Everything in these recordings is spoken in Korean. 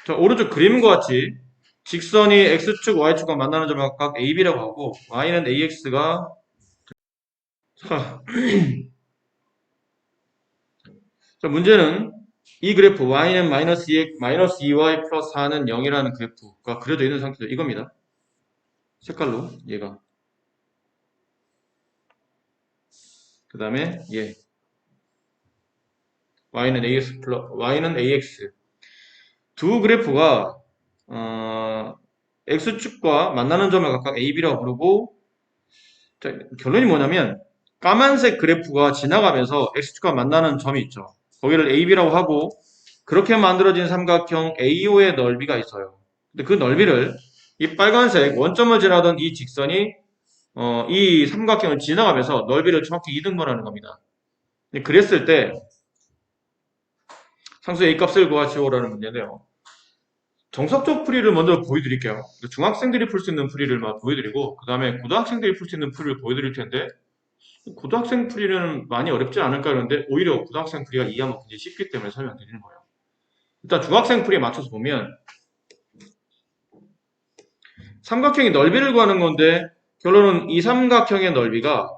자, 오른쪽 그림과 같이 직선이 x축, y축과 만나는 점을 각각 a, b라고 하고 y는 ax가 자, 자, 문제는 이 그래프 y는 마이너스 2y 플러스 4는 0이라는 그래프가 그려져 있는 상태죠. 이겁니다. 색깔로 얘가. 그 다음에 얘 y는 ax 두 그래프가 x축과 만나는 점을 각각 a, b라고 부르고 자, 결론이 뭐냐면 까만색 그래프가 지나가면서 x축과 만나는 점이 있죠. 거기를 a, b라고 하고 그렇게 만들어진 삼각형 AO의 넓이가 있어요. 근데 그 넓이를 이 빨간색 원점을 지나던 이 직선이 이 삼각형을 지나가면서 넓이를 정확히 이등분하는 겁니다. 그랬을 때 상수 A 값을 구하시오라는 문제인데요. 정석적 풀이를 먼저 보여드릴게요. 중학생들이 풀 수 있는 풀이를 보여드리고 그 다음에 고등학생들이 풀 수 있는 풀이를 보여드릴 텐데 고등학생 풀이는 많이 어렵지 않을까 그러는데 오히려 고등학생 풀이가 이해하면 굉장히 쉽기 때문에 설명드리는 거예요. 일단 중학생 풀이에 맞춰서 보면 삼각형의 넓이를 구하는 건데 결론은 이 삼각형의 넓이가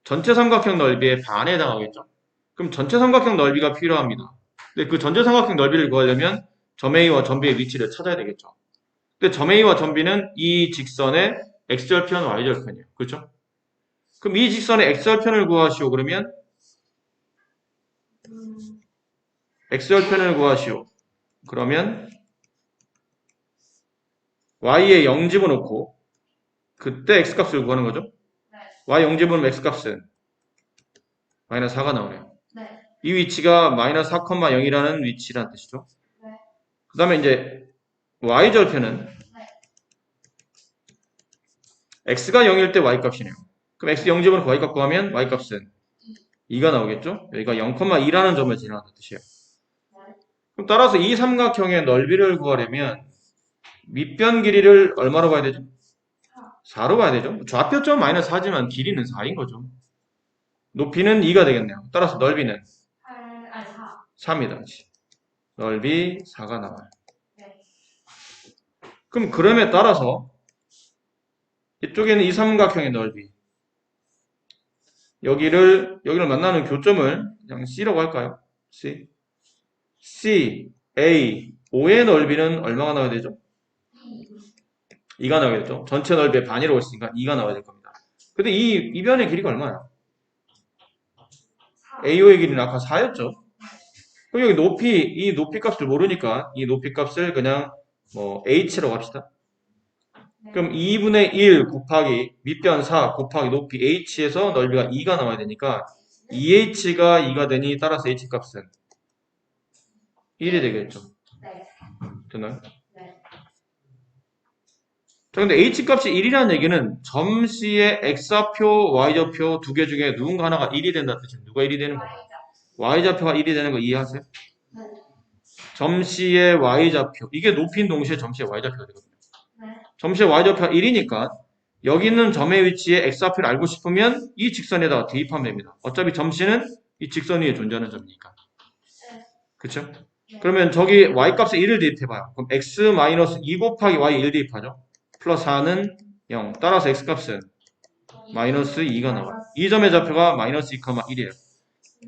전체 삼각형 넓이의 반에 해당하겠죠. 그럼 전체 삼각형 넓이가 필요합니다. 근데 그 전체 삼각형 넓이를 구하려면 점 A와 점 B의 위치를 찾아야 되겠죠. 근데 점 A와 점 B는 이 직선의 x절편, y절편이에요. 그렇죠? 그럼 이 직선의 x절편을 구하시오. 그러면 x절편을 구하시오. 그러면 y에 0 집어넣고 그때 x값을 구하는 거죠. y 0 집어넣으면 x값은 마이너스 4가 나오네요. 이 위치가 마이너스 4,0이라는 위치라는 뜻이죠. 그 다음에 이제 y절편은 x가 0일 때 y값이네요. 그럼 x 0집어넣고 y값 구하면 y값은 2가 나오겠죠? 여기가 0,2라는 점을 지나가는 뜻이에요. 그럼 따라서 이 삼각형의 넓이를 구하려면 밑변 길이를 얼마로 봐야 되죠? 4로 봐야 되죠. 좌표점 마이너스 4지만 길이는 4인 거죠. 높이는 2가 되겠네요. 따라서 넓이는 4입니다. 넓이 4가 나와요. 그럼 그럼에 따라서 이쪽에는 이 삼각형의 넓이 여기를 만나는 교점을 그냥 C라고 할까요? C, A, O의 넓이는 얼마가 나와야 되죠? 2가 나오겠죠. 전체 넓이의 반이라고 했으니까 2가 나와야 될 겁니다. 근데 이 변의 길이가 얼마야? AO의 길이는 아까 4였죠. 그럼 여기 이 높이 값을 모르니까 이 높이 값을 그냥 H라고 합시다. 그럼 2분의 1 곱하기 밑변 4 곱하기 높이 H에서 넓이가 2가 나와야 되니까 2H가 2가 되니 따라서 H 값은 1이 되겠죠. 되나요? 자, 근데 H값이 1이라는 얘기는 점 C의 X좌표, Y좌표 두 개 중에 누군가 하나가 1이 된다는 뜻이에요. 누가 1이 되는 거예요? Y좌표가 1이 되는 거 이해하세요? 점 C의 Y좌표. 이게 높이인 동시에 점 C의 Y좌표가 되거든요. 점 C의 Y좌표가 1이니까 여기 있는 점의 위치에 X좌표를 알고 싶으면 이 직선에다가 대입하면 됩니다. 어차피 점 C는 이 직선 위에 존재하는 점이니까. 그쵸? 그러면 저기 Y값에 1을 대입해봐요. 그럼 X-2 곱하기 Y 1 대입하죠. 플러스 4는 0. 따라서 x값은 마이너스 2가 나와요. 이 점의 좌표가 마이너스 2,1이에요.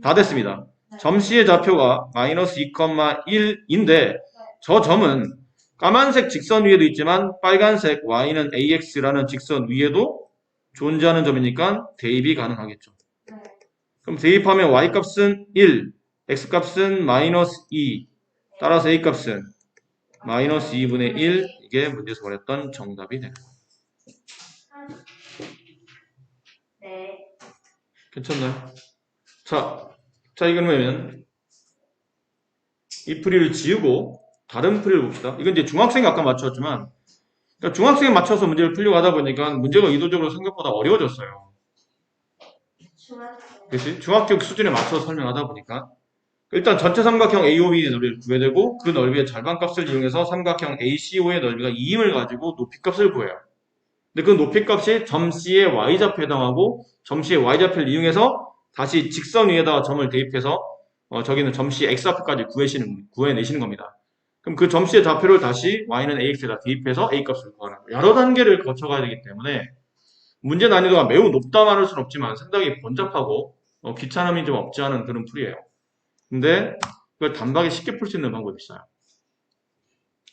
다 됐습니다. 점 C의 좌표가 마이너스 2,1인데 저 점은 까만색 직선 위에도 있지만 빨간색 y는 ax라는 직선 위에도 존재하는 점이니까 대입이 가능하겠죠. 그럼 대입하면 y값은 1, x값은 마이너스 2, 따라서 a값은 마이너스 2분의 1, 이게 문제에서 말했던 정답이 됩니다. 네. 괜찮나요? 자, 이거는 이 풀이를 지우고 다른 풀이를 봅시다. 이건 이제 중학생이 아까 맞췄지만 그러니까 중학생에 맞춰서 문제를 풀려고 하다 보니까 문제가 의도적으로 생각보다 어려워졌어요. 그렇지? 중학교 수준에 맞춰서 설명하다 보니까 일단 전체 삼각형 AOB의 넓이를 구해야 되고 그 넓이의 절반값을 이용해서 삼각형 ACO의 넓이가 2임을 가지고 높이값을 구해요. 근데 그 높이값이 점 C의 Y좌표에 해당하고 점 C의 Y좌표를 이용해서 다시 직선 위에다가 점을 대입해서 저기는 점 C의 X좌표까지 구해내시는 겁니다. 그럼 그 점씨의 좌표를 다시 y는 ax에다 대입해서 a 값을 구하는 거예요. 여러 단계를 거쳐가야 되기 때문에 문제 난이도가 매우 높다 말할 수는 없지만 상당히 번잡하고 귀찮음이 좀 없지 않은 그런 풀이에요. 근데 그걸 단박에 쉽게 풀 수 있는 방법이 있어요.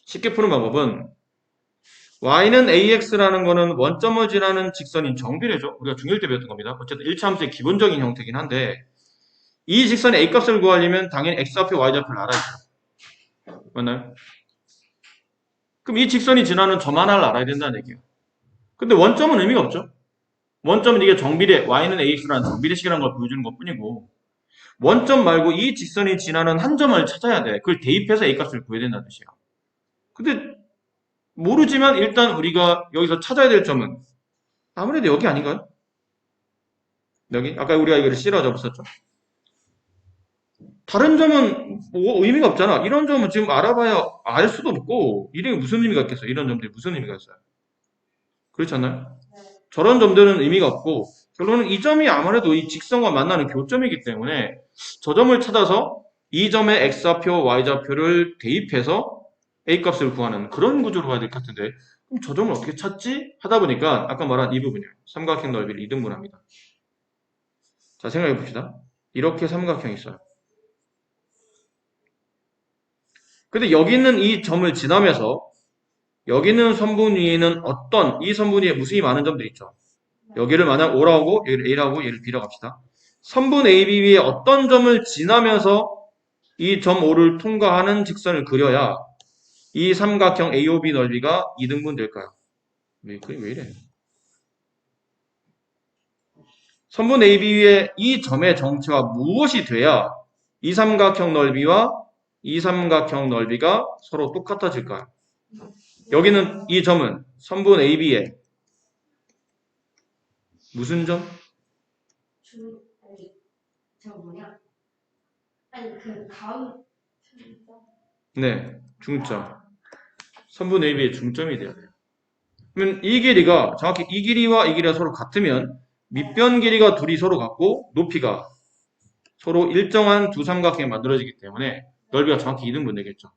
쉽게 푸는 방법은 y는 ax라는 거는 원점을 지나는 직선인 정비례죠. 우리가 중1 때 배웠던 겁니다. 어쨌든 1차 함수의 기본적인 형태긴 한데 이 직선의 a값을 구하려면 당연히 x좌표, y좌표를 알아야죠. 맞나요? 그럼 이 직선이 지나는 점 하나를 알아야 된다는 얘기예요. 근데 원점은 의미가 없죠. 원점은 이게 정비례, y는 ax라는 정비례식이라는 걸 보여주는 것 뿐이고 원점 말고 이 직선이 지나는 한 점을 찾아야 돼. 그걸 대입해서 a값을 구해야 된다는 뜻이에요. 근데 모르지만 일단 우리가 여기서 찾아야 될 점은 아무래도 여기 아닌가요? 여기? 아까 우리가 이거를 C라고 잡았었죠. 다른 점은 뭐 의미가 없잖아. 이런 점은 지금 알아봐야 알 수도 없고 이게 무슨 의미가 있겠어요? 이런 점들이 무슨 의미가 있어요? 그렇지 않나요? 저런 점들은 의미가 없고 결론은 이 점이 아무래도 이 직선과 만나는 교점이기 때문에 저 점을 찾아서 이 점의 x좌표, y좌표를 대입해서 a값을 구하는 그런 구조로 가야 될 것 같은데 그럼 저 점을 어떻게 찾지? 하다 보니까 아까 말한 이 부분이에요. 삼각형 넓이를 이등분합니다. 자, 생각해 봅시다. 이렇게 삼각형이 있어요. 근데 여기 있는 이 점을 지나면서 여기 있는 선분 위에는 어떤 이 선분 위에 무수히 많은 점들이 있죠. 여기를 만약 O라고 여기를 A라고 얘를 B라고 합시다. 선분 AB 위에 어떤 점을 지나면서 이 점 O를 통과하는 직선을 그려야 이 삼각형 AOB 넓이가 2등분 될까요? 그게 왜 이래? 선분 AB 위에 이 점의 정체가 무엇이 돼야 이 삼각형 넓이와 이 삼각형 넓이가 서로 똑같아질까요? 여기는 이 점은 선분 AB의 무슨 점? 아니, 저 뭐냐? 아니, 그 다음. 네, 중점. 선분 AB의 중점이 돼야 돼요. 그러면 이 길이가 정확히 이 길이와 이 길이가 서로 같으면 밑변 길이가 둘이 서로 같고 높이가 서로 일정한 두 삼각형이 만들어지기 때문에 넓이가 정확히 2등분 되겠죠.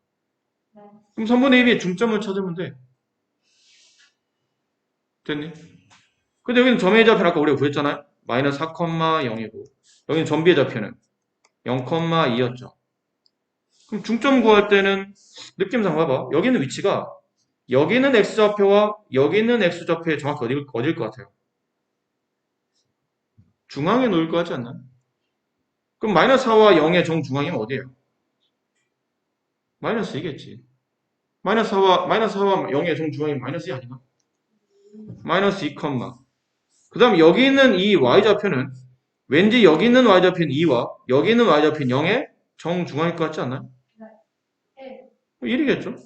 그럼 선분 AB의 중점을 찾으면 돼. 됐니? 근데 여기는 점의 좌표는 아까 우리가 구했잖아요. 마이너스 4,0이고 여기는 점비의 좌표는 0,2였죠. 그럼 중점 구할 때는 느낌상 봐봐. 여기는 위치가 여기는 x좌표와 여기는 x좌표의 정확히 어딜 것 같아요? 중앙에 놓을 것 같지 않나요? 그럼 마이너스 4와 0의 정중앙이면 어디예요? 마이너스 2겠지. 마이너스 4와 0의 정중앙이 마이너스 2 아닌가? 마이너스 2, 그 다음 여기 있는 이 y좌표는 왠지 여기 있는 y좌표는 2와 여기 있는 y좌표는 0의 정중앙일 것 같지 않나요? 1이겠죠?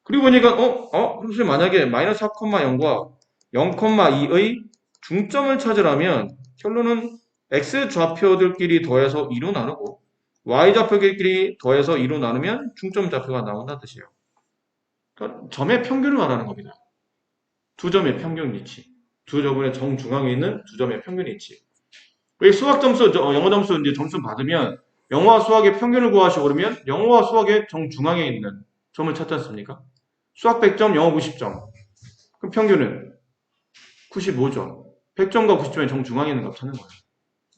그리고 보니까 선생님 만약에 마이너스 4,0과 0,2의 중점을 찾으려면 결론은 x좌표들끼리 더해서 2로 나누고 y좌표들끼리 더해서 2로 나누면 중점 좌표가 나온다는 뜻이에요. 그러니까 점의 평균을 말하는 겁니다. 두 점의 평균 위치. 두 점의 정중앙에 있는 두 점의 평균 위치. 여기 수학 점수, 영어 점수 이제 점수 받으면 영어와 수학의 평균을 구하시고 그러면 영어와 수학의 정중앙에 있는 점을 찾지 않습니까? 수학 100점, 영어 90점. 그럼 평균은 95점. 100점과 90점의 정중앙에 있는 값 찾는 거예요.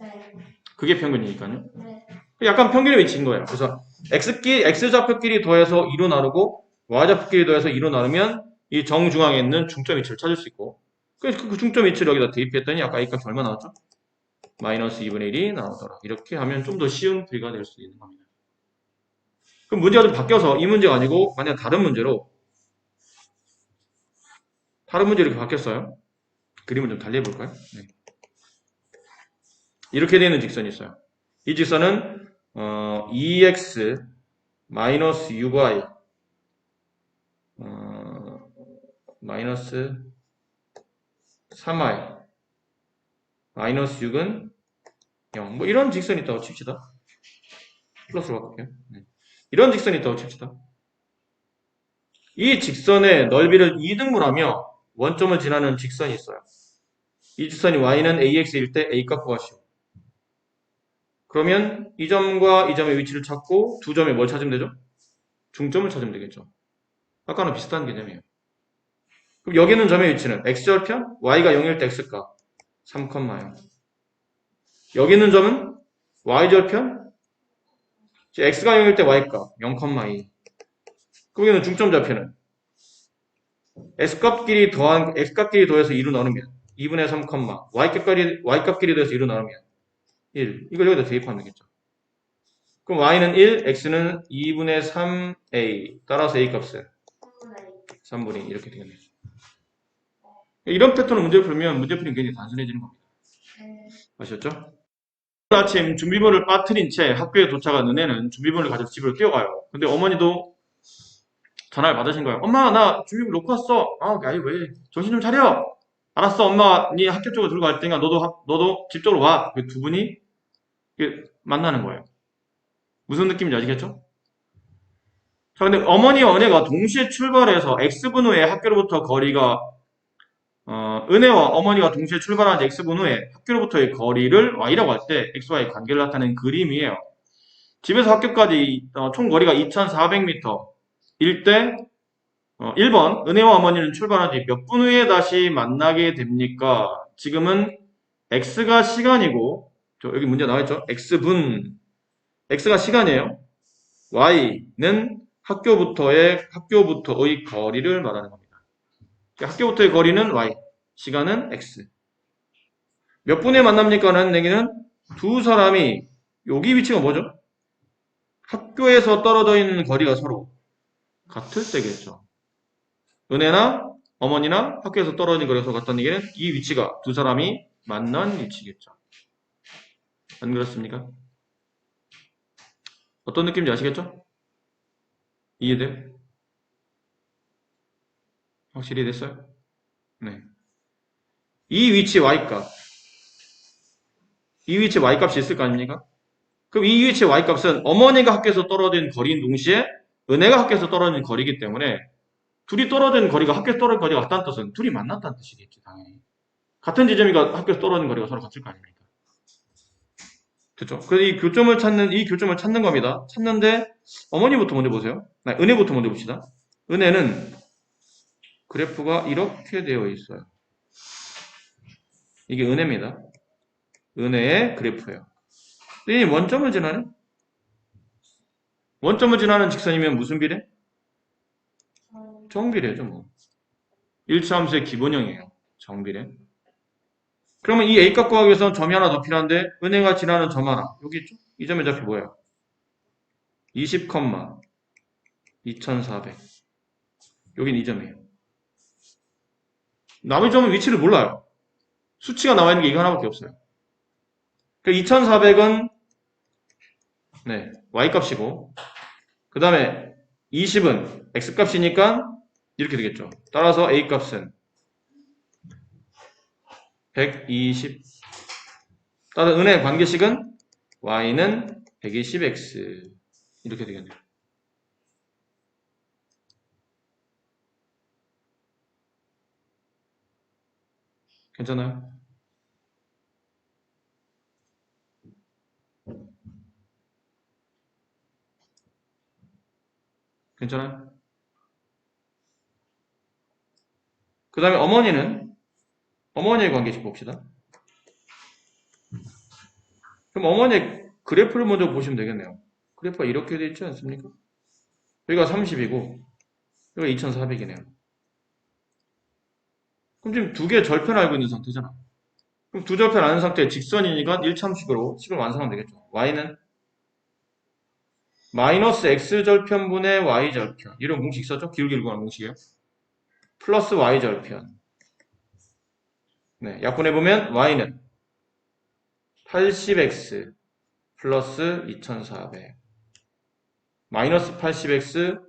네. 그게 평균이니까요. 네. 약간 평균의 위치인 거예요. 그래서 x좌표끼리 더해서 2로 나누고 y좌표끼리 더해서 2로 나누면 이 정중앙에 있는 중점 위치를 찾을 수 있고 그래서 그 중점 위치를 여기다 대입했더니 아까 이 값이 얼마 나왔죠? 마이너스 2분의 1이 나오더라. 이렇게 하면 좀 더 쉬운 풀이가 될 수 있는 겁니다. 그럼 문제가 좀 바뀌어서 이 문제가 아니고 만약 다른 문제로 이렇게 바뀌었어요. 그림을 좀 달리 해볼까요? 네. 이렇게 되는 직선이 있어요. 이 직선은 2x 마이너스 6y 마이너스 3y 마이너스 6은 0. 뭐 이런 직선이 있다고 칩시다. 플러스로 바꿀게요. 네. 이런 직선이 있다고 칩시다. 이 직선의 넓이를 2등분하며 원점을 지나는 직선이 있어요. 이 직선이 y는 ax일 때 a 값 구하시오. 그러면 이 점과 이 점의 위치를 찾고 두 점에 뭘 찾으면 되죠? 중점을 찾으면 되겠죠. 아까는 비슷한 개념이에요. 그럼 여기 있는 점의 위치는 x절편 y가 0일 때 x값 3,0. 여기 있는 점은 y절편 x가 0일 때 y값 0,2. 거기는 중점 좌표는 x값끼리 더해서 2로 나누면 2분의 3, y값끼리 더해서 2로 나누면 1. 이걸 여기다 대입하면 되겠죠. 그럼 y는 1, x는 2분의 3a. 따라서 a 값은 3분의 2 이렇게 되겠네요. 이런 패턴으로 문제를 풀면 문제풀이는 굉장히 단순해지는 겁니다. 아셨죠? 오늘 아침 준비물을 빠뜨린 채 학교에 도착한 은혜는 준비물을 가지고 집으로 뛰어가요. 근데 어머니도 전화를 받으신 거예요. 엄마, 나 준비물 놓고 왔어. 아니 왜? 정신 좀 차려. 알았어, 엄마, 네 학교 쪽으로 들고 갈 테니까 너도 집 쪽으로 와. 두 분이 만나는 거예요. 무슨 느낌인지 아시겠죠? 자, 근데 어머니와 은혜가 동시에 출발해서 x분 후에 학교로부터 거리가 은혜와 어머니가 동시에 출발한 x분 후에 학교로부터의 거리를 y라고 할 때 x와의 관계를 나타내는 그림이에요. 집에서 학교까지 총 거리가 2,400m 일 때 1번 은혜와 어머니는 출발한 뒤 몇 분 후에 다시 만나게 됩니까? 지금은 x가 시간이고 여기 문제 나와있죠? x가 시간이에요. y는 학교부터의 거리를 말하는 겁니다. 학교부터의 거리는 y, 시간은 x. 몇 분에 만납니까라는 얘기는 두 사람이 여기 위치가 뭐죠? 학교에서 떨어져 있는 거리가 서로 같을 때겠죠. 은혜나 어머니나 학교에서 떨어진 거리가 서로 같다는 얘기는 이 위치가 두 사람이 만난 위치겠죠. 안 그렇습니까? 어떤 느낌인지 아시겠죠? 이해돼요? 확실히 됐어요? 네. 이 위치 y값. 이 위치에 y값이 있을 거 아닙니까? 그럼 이 위치의 y값은 어머니가 학교에서 떨어진 거리인 동시에 은혜가 학교에서 떨어진 거리이기 때문에 둘이 떨어진 거리가 학교에서 떨어진 거리가 같다는 뜻은 둘이 만났다는 뜻이겠죠, 당연히. 같은 지점이니까 학교에서 떨어진 거리가 서로 같을 거 아닙니까? 그렇죠? 그래서 이 교점을 찾는 겁니다. 찾는데 어머니부터 먼저 보세요. 은혜부터 먼저 봅시다. 은혜는 그래프가 이렇게 되어 있어요. 이게 은혜입니다. 은혜의 그래프예요. 이 원점을 지나네? 원점을 지나는 직선이면 무슨 비례? 정비례죠, 뭐. 일차함수의 기본형이에요. 정비례. 그러면 이 A값 구하기 위해서는 점이 하나 더 필요한데 은혜가 지나는 점 하나. 여기 있죠? 이 점의 좌표 뭐예요? 20, 2400. 여긴 이 점이에요. 나머지 점은 위치를 몰라요. 수치가 나와 있는 게 이거 하나밖에 없어요. 그러니까 2400은 네, Y값이고 그 다음에 20은 X값이니까 이렇게 되겠죠. 따라서 A값은 120. 따라서 은혜의 관계식은 Y는 120X. 이렇게 되겠네요. 괜찮아요? 괜찮아요? 그 다음에 어머니의 관계식 봅시다. 그럼 어머니의 그래프를 먼저 보시면 되겠네요. 그래프가 이렇게 되어 있지 않습니까? 여기가 30이고 여기가 2400이네요. 그럼 지금 두 개의 절편 알고 있는 상태잖아. 그럼 두 절편 아는 상태에 직선이니까 1참식으로 식을 완성하면 되겠죠. y는 마이너스 x절편분의 y절편. 이런 공식 있었죠? 기울기 일구하는 공식이에요. 플러스 y절편. 네, 약분해보면 y는 80x 플러스 2400. 마이너스 80x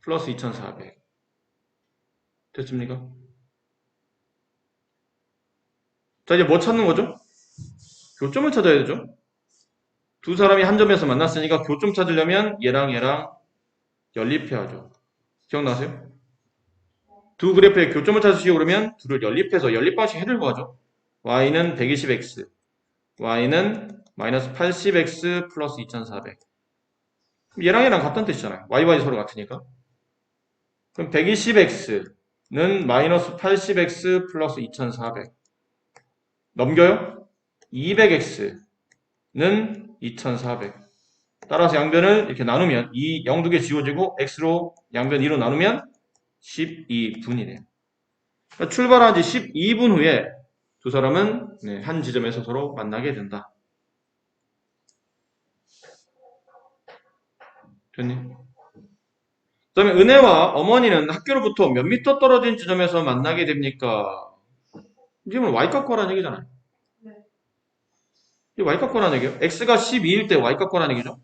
플러스 2400. 됐습니까? 자, 이제 뭐 찾는 거죠? 교점을 찾아야 되죠? 두 사람이 한 점에서 만났으니까 교점 찾으려면 얘랑 연립해야죠. 기억나세요? 두 그래프의 교점을 찾으시려고 그러면 둘을 연립해서 연립방식 해들고 하죠. y는 120x, y는 마이너스 80x 플러스 2400. 얘랑 얘랑 같다는 뜻이잖아요. YY 서로 같으니까. 그럼 120x는 마이너스 80x 플러스 2400. 넘겨요? 200x는 2400. 따라서 양변을 이렇게 나누면 이 0 두 개 지워지고 x로 양변 2로 나누면 12분이네요. 그러니까 출발한 지 12분 후에 두 사람은 한 지점에서 서로 만나게 된다. 됐니? 그 다음에 은혜와 어머니는 학교로부터 몇 미터 떨어진 지점에서 만나게 됩니까? 지금은 y-값과라는 얘기잖아요. 네. 이 y-값과라는 얘기예요. x가 12일 때 y-값과라는 얘기죠.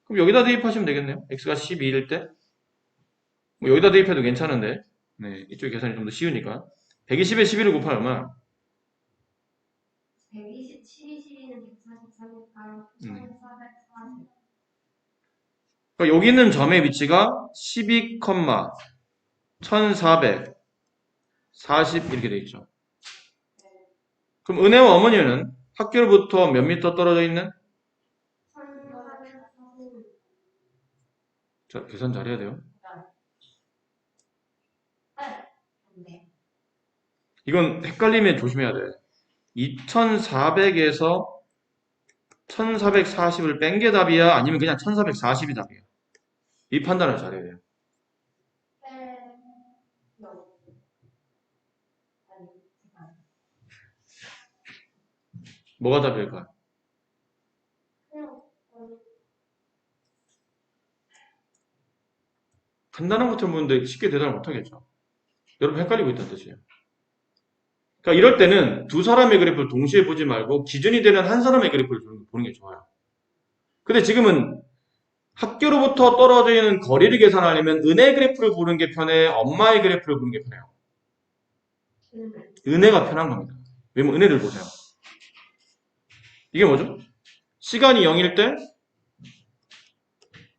그럼 여기다 대입하시면 되겠네요. x가 12일 때. 뭐 여기다 대입해도 괜찮은데 이쪽 계산이 좀 더 쉬우니까 120에 11을 곱하면 얼마? 127이 12는 143일까요? 1440. 그러니까 여기 있는 점의 위치가 12, 1440 이렇게 돼 있죠. 그럼 은혜와 어머니는 학교로부터 몇 미터 떨어져 있는? 1440. 자, 계산 잘해야 돼요. 네. 이건 헷갈리면 조심해야 돼. 2400에서 1440을 뺀 게 답이야? 아니면 그냥 1440이 답이야? 이 판단을 잘해야 돼요. 뭐가 답일까? 간단한 것처럼 보는데 쉽게 대답을 못하겠죠. 여러분 헷갈리고 있다는 뜻이에요. 그러니까 이럴 때는 두 사람의 그래프를 동시에 보지 말고 기준이 되는 한 사람의 그래프를 보는 게 좋아요. 근데 지금은 학교로부터 떨어져 있는 거리를 계산하려면 은혜 그래프를 보는 게 편해? 엄마의 그래프를 보는 게 편해요? 은혜가 편한 겁니다. 왜냐면 은혜를 보세요. 이게 뭐죠? 시간이 0일 때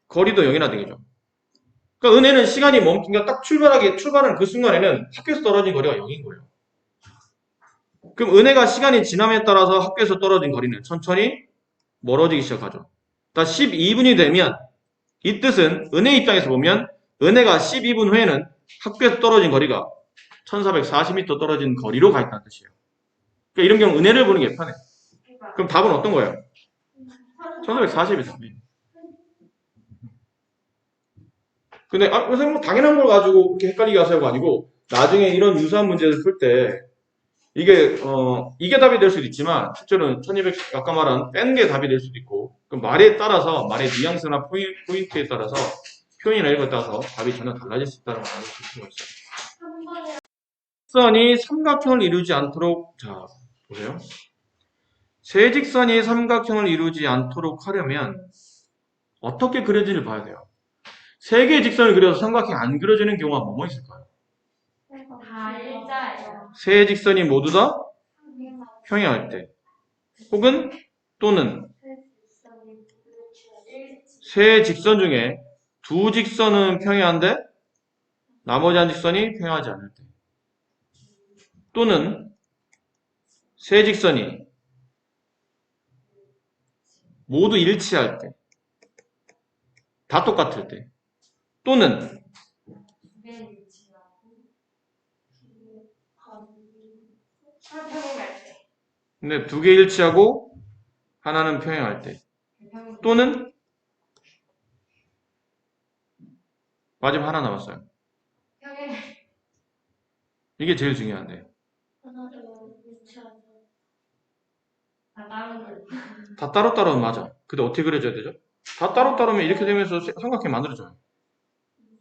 거리도 0이나 되겠죠. 그러니까 은혜는 시간이 멈춘 딱 출발하는 그 순간에는 학교에서 떨어진 거리가 0인 거예요. 그럼 은혜가 시간이 지남에 따라서 학교에서 떨어진 거리는 천천히 멀어지기 시작하죠. 다 12분이 되면 이 뜻은 은혜 입장에서 보면 은혜가 12분 후에는 학교에서 떨어진 거리가 1440m 떨어진 거리로 가 있다는 뜻이에요. 그러니까 이런 경우 은혜를 보는 게 편해. 그럼 답은 어떤 거예요? 1440이죠. 근데 선생님 당연한 걸 가지고 그렇게 헷갈리게 하세요가 아니고 나중에 이런 유사한 문제를 풀 때 이게 답이 될 수도 있지만 실제로는 1200 아까 말한 뺀 게 답이 될 수도 있고 그 말에 따라서 말의 뉘앙스나 포인트에 따라서 표현이나 이런 것에 따라서 답이 전혀 달라질 수 있다는 걸 알수 있는 거죠. 직선이 삼각형을 이루지 않도록 자 보세요. 세 직선이 삼각형을 이루지 않도록 하려면 어떻게 그려지를 봐야 돼요. 세 개의 직선을 그려서 삼각형이 안 그려지는 경우가 뭐뭐 있을까요? 다 일자예요. 세 직선이 모두 다 평행할 때 혹은 또는 세 직선 중에 두 직선은 평행한데 나머지 한 직선이 평행하지 않을 때 또는 세 직선이 모두 일치할 때 다 똑같을 때 또는 근데 두 개 일치하고 하나는 평행할 때 또는 마지막 하나 남았어요. 이게 제일 중요한데 다 따로따로는 맞아. 근데 어떻게 그려져야 되죠? 다 따로따로면 이렇게 되면서 삼각형 만들어져요.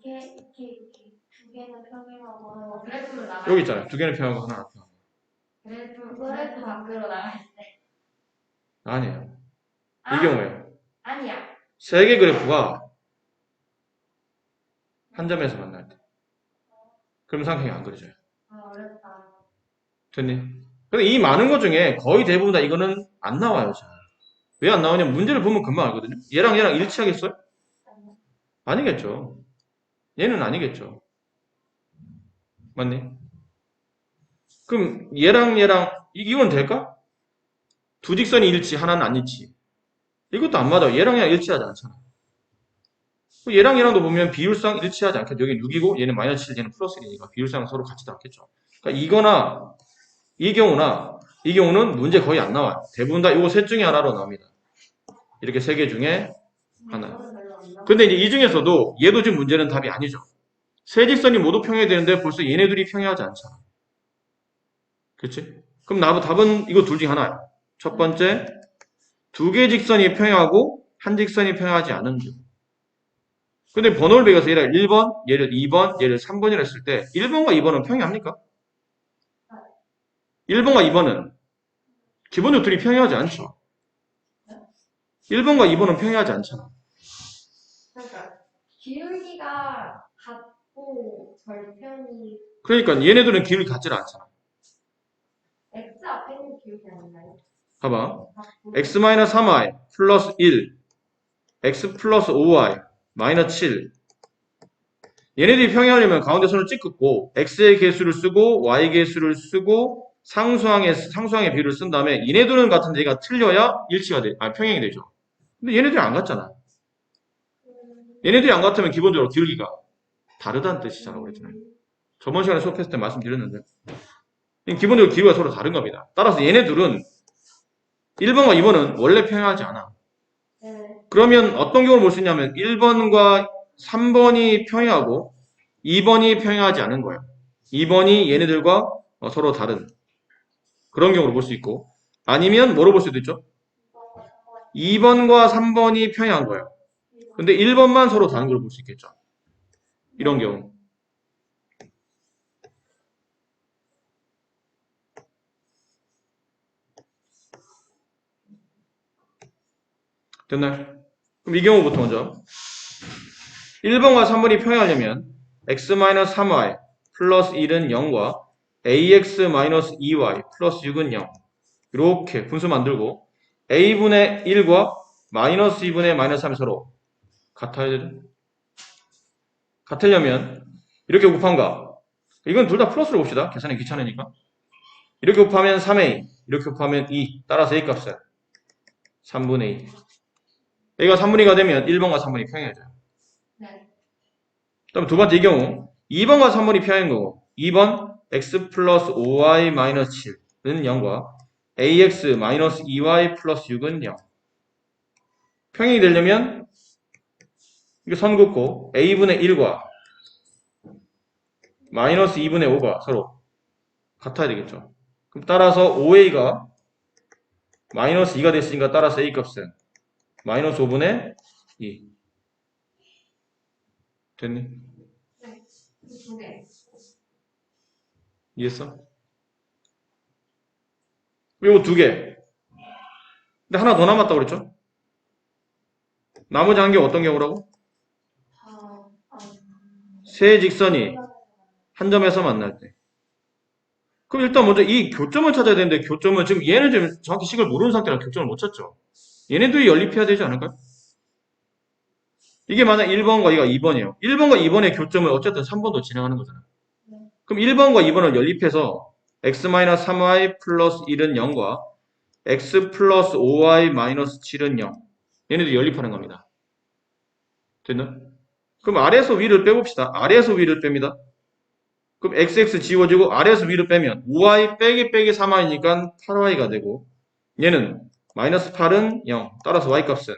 이게 두 개는 평행하고 그래프로 나가. 여기 있잖아요. 두 개는 평행하고 하나는 평행하고. 그래프 밖으로 나갈 때. 아니에요. 이 경우에요. 아니야. 세 개 그래프가 한 점에서 만날 때. 그럼 삼각형이 안 그려져요. 어렵다. 됐니? 근데 이 많은 것 중에 거의 대부분 다 이거는 안 나와요. 왜 안 나오냐면 문제를 보면 금방 알거든요. 얘랑 일치하겠어요? 아니겠죠. 얘는 아니겠죠. 맞니? 그럼 얘랑 이건 될까? 두 직선이 일치, 하나는 안 일치. 이것도 안 맞아. 얘랑 일치하지 않잖아. 얘랑도 보면 비율상 일치하지 않겠죠. 여기 6이고 얘는 마이너스 7, 얘는 플러스 1이니까 비율상 서로 같지도 않겠죠. 그러니까 이거나 이 경우는 문제 거의 안 나와요. 대부분 다 이거 셋 중에 하나로 나옵니다. 이렇게 세 개 중에 하나. 이거는 별로 안 나와. 근데 이제 이 중에서도 얘도 지금 문제는 답이 아니죠. 세 직선이 모두 평행되는데 벌써 얘네들이 평행하지 않잖아. 그치? 그럼 답은 이거 둘 중에 하나야. 첫 번째, 두 개 직선이 평행하고 한 직선이 평행하지 않은 중. 근데 번호를 매겨서 얘를 1번, 얘를 2번, 얘를 3번이라 했을 때 1번과 2번은 평행합니까? 1번과 2번은 기본적으로 둘이 평행하지 않죠. 1번과 2번은 평행하지 않잖아. 그러니까 기울기가 같고 절편이 그러니까 얘네들은 기울이 같지 않잖아. x 앞에 있는 기울기 아닌가요? 봐봐. 같고. x-3y 플러스 1, x 플러스 5y 마이너스 7. 얘네들이 평행하려면 가운데 선을 찍고 x의 개수를 쓰고 y의 개수를 쓰고 상수항의 비율을 쓴 다음에 얘네들은 같은데 얘가 틀려야 일치가 돼. 평행이 되죠. 근데 얘네들이 안 같잖아. 얘네들이 안 같으면 기본적으로 기울기가 다르다는 뜻이잖아, 그랬잖아요. 저번 시간에 수업했을 때 말씀드렸는데 기본적으로 기울기가 서로 다른 겁니다. 따라서 얘네들은 1번과 2번은 원래 평행하지 않아. 네. 그러면 어떤 경우를 볼 수 있냐면 1번과 3번이 평행하고 2번이 평행하지 않은 거예요. 2번이 얘네들과 서로 다른 그런 경우를 볼 수 있고 아니면 뭐로 볼 수도 있죠? 2번과 3번이 평행한 거예요. 근데 1번만 서로 다른 걸 볼 수 있겠죠. 이런 경우. 됐나요? 그럼 이 경우부터 먼저 1번과 3번이 평행하려면 x-3y 플러스 1은 0과 ax-2y 플러스 6은 0 이렇게 분수 만들고 a분의 1과 마이너스 2분의 마이너스 3이 서로 같아야 되죠? 같으려면 이렇게 곱한가? 이건 둘 다 플러스로 봅시다. 계산이 귀찮으니까. 이렇게 곱하면 3a, 이렇게 곱하면 2. 따라서 a 값은 3분의 2. a가 3분의 2가 되면 1번과 3번이 평행해져요. 네. 그다음 두 번째 이 경우 2번과 3번이 평행인 거고 2번 x 플러스 5y 마이너스 7은 0과 ax 마이너스 2y 플러스 6은 0. 평행이 되려면 이거 선 긋고 a분의 1과 마이너스 2분의 5가 서로 같아야 되겠죠. 그럼 따라서 5a가 마이너스 2가 됐으니까 따라서 a 값은 마이너스 5분의 2. 됐니? 네. 두 개. 이해했어? 요거 두 개. 근데 하나 더 남았다고 그랬죠? 나머지 한 개 어떤 경우라고? 세 직선이 한 점에서 만날 때. 그럼 일단 먼저 이 교점을 찾아야 되는데 교점은 지금 얘는 지금 정확히 식을 모르는 상태라 교점을 못 찾죠. 얘네들이 연립해야 되지 않을까요? 이게 만약 1번과 이가 2번이에요. 1번과 2번의 교점을 어쨌든 3번도 진행하는 거잖아요. 그럼 1번과 2번을 연립해서 x-3y 플러스 1은 0과 x 플러스 5y 마이너스 7은 0. 얘네들이 연립하는 겁니다. 됐나? 그럼 아래에서 위를 빼봅시다. 아래에서 위를 뺍니다. 그럼 xx 지워지고 아래에서 위를 빼면 5y 빼기 빼기 3y니까 8y가 되고 얘는 마이너스 8은 0. 따라서 y 값은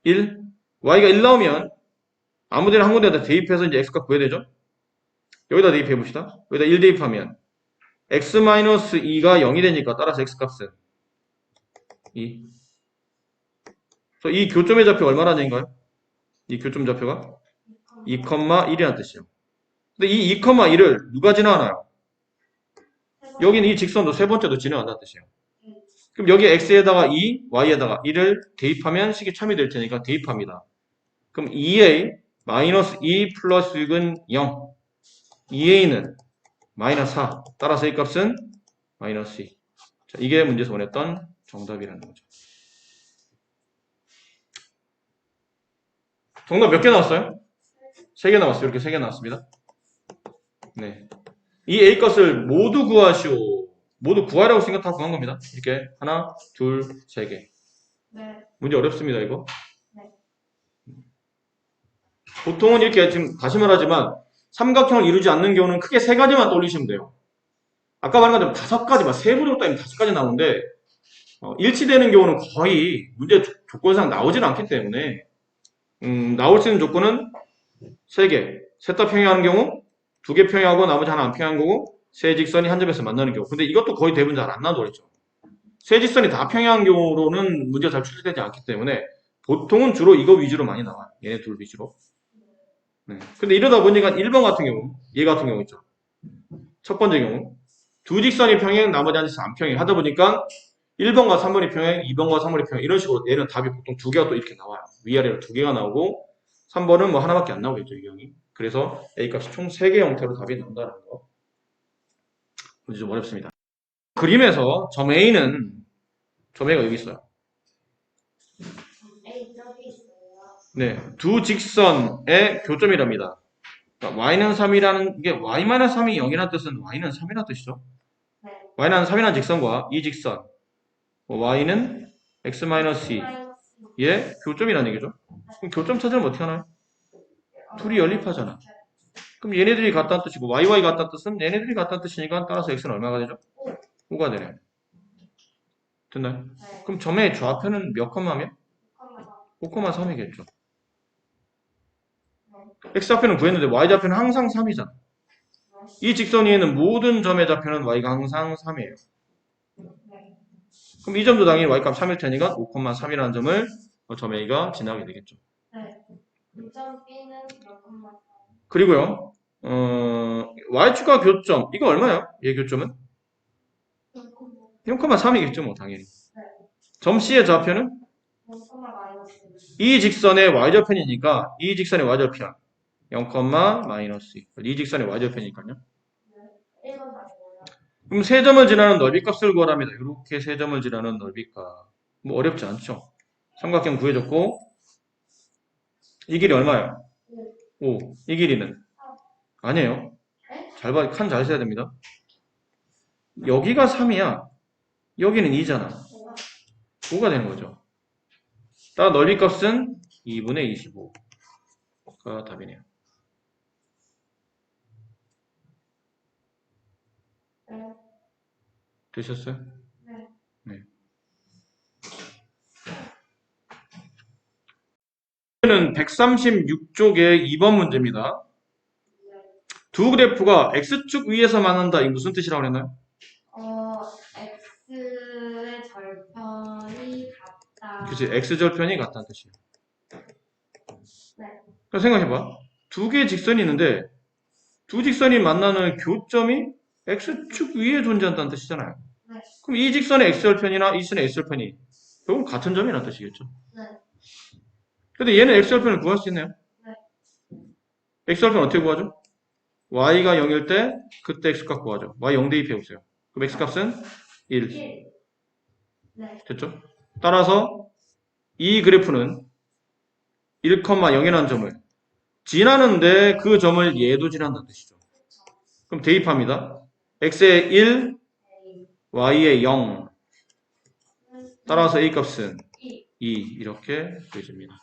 1. y가 1 나오면 아무데나 한 군데다 대입해서 이제 x값 구해야 되죠. 여기다 대입해 봅시다. 여기다 1 대입하면 x-2가 0이 되니까 따라서 x값은 2. 그래서 이 교점의 좌표가 얼마나 되는가요? 이 교점 좌표가 2,1이라는 뜻이에요. 근데 이 2,1을 누가 지나가나요? 여기는 이 직선도 세 번째도 지나간다는 뜻이에요. 그럼 여기 x에다가 2, y에다가 1을 대입하면 식이 참이 될 테니까 대입합니다. 그럼 2a 마이너스 2 플러스 6은 0. 2a는 마이너스 4. 따라서 이 값은 마이너스 2. 자, 이게 문제에서 원했던 정답이라는 거죠. 정답 몇 개 나왔어요? 3개 나왔어요. 이렇게 3개 나왔습니다. 네. 이 a 값을 모두 구하시오. 모두 구하라고 생각하고 구한 겁니다. 이렇게 하나, 둘, 3개. 네. 문제 어렵습니다, 이거. 네. 보통은 이렇게 지금 다시 말하지만 삼각형을 이루지 않는 경우는 크게 세 가지만 떠올리시면 돼요. 아까 말한 것처럼 다섯 가지, 막 세부로 따지면 다섯 가지 나오는데 일치되는 경우는 거의 문제 조건상 나오지는 않기 때문에 나올 수 있는 조건은 세 개. 셋 다 평행하는 경우, 두 개 평행하고 나머지 하나 안 평행한 거고, 세 직선이 한 점에서 만나는 경우. 근데 이것도 거의 대부분 잘 안 나온다고 그랬죠. 세 직선이 다 평행한 경우로는 문제가 잘 출제되지 않기 때문에 보통은 주로 이거 위주로 많이 나와요. 얘네 둘 위주로. 네. 근데 이러다 보니까 1번 같은 경우, 얘 같은 경우 있죠. 첫 번째 경우. 두 직선이 평행, 나머지 한 직선 안 평행 하다 보니까 1번과 3번이 평행, 2번과 3번이 평행 이런 식으로 얘는 답이 보통 두 개가 또 이렇게 나와요. 위아래로 두 개가 나오고 3번은 뭐 하나밖에 안 나오겠죠, 이 경이. 그래서 A값이 총 3개 형태로 답이 나온다는 거. 문제 좀 어렵습니다. 그림에서 점 A가 여기 있어요. A 저기 있어요. 네, 두 직선의 교점이랍니다. 그러니까 y는 3이라는 게 y-3이 0이라는 뜻은 y는 3이라는 뜻이죠. 네. y는 3이라는 직선과 이 직선 y는 x-2의 교점이라는 얘기죠. 그럼 교점 찾으면 어떻게 하나요? 둘이 연립하잖아. 그럼 얘네들이 같다는 뜻이고 yy 같다는 뜻은 얘네들이 같다는 뜻이니까 따라서 x는 얼마가 되죠? 5가 되네요. 됐나요? 네. 그럼 점의 좌표는 몇 컴마면? 5,3이겠죠. x좌표는 구했는데 y좌표는 항상 3이잖아. 이 직선 위에는 모든 점의 좌표는 y가 항상 3이에요. 그럼 이 점도 당연히 y값 3일 테니까 5,3이라는 점을 점 A가 지나게 되겠죠. 네. 2점 B는 몇 콤마? 그리고요, y축과 교점, 이거 얼마예요? 얘 교점은? 0,3이겠죠, 뭐, 당연히. 점 C의 좌표는? 0콤마 마이너스. 이 직선의 y좌편이니까, 이 직선의 y좌편. 0,-2. 이 직선의 y좌편이니까요. 1번 답이고요. 그럼 세 점을 지나는 넓이값을 구하랍니다. 이렇게 세 점을 지나는 넓이값. 뭐 어렵지 않죠? 삼각형 구해줬고, 이 길이 얼마예요? 5. 이 길이는? 아니에요. 잘 봐, 칸 잘 써야 됩니다. 여기가 3이야. 여기는 2잖아. 5가 되는 거죠. 따라 넓이값은 2분의 25가 답이네요. 네. 되셨어요? 네. 네. 이는 136쪽의 2번 문제입니다. 두 그래프가 x축 위에서 만난다. 이 무슨 뜻이라고 그랬나요? X의 절편이 같다. 그치, x절편이 같다는 뜻이에요. 네. 그럼 생각해봐. 두 개의 직선이 있는데 두 직선이 만나는 교점이 x축 위에 존재한다는 뜻이잖아요. 네. 그럼 이 직선의 x절편이나 이 직선의 x절편이 결국 같은 점이라는 뜻이겠죠. 네. 근데 얘는 x절편을 구할 수 있나요? 네. x절편 어떻게 구하죠? y가 0일 때 그때 x값 구하죠. y 0 대입해 보세요. 그럼 x값은 1. 1. 네. 됐죠? 따라서 이 그래프는 1,0이라는 점을 지나는데 그 점을 얘도 지난다는 뜻이죠. 그럼 대입합니다. x의 1, y의 0. 따라서 a 값은 2 이렇게 보여집니다.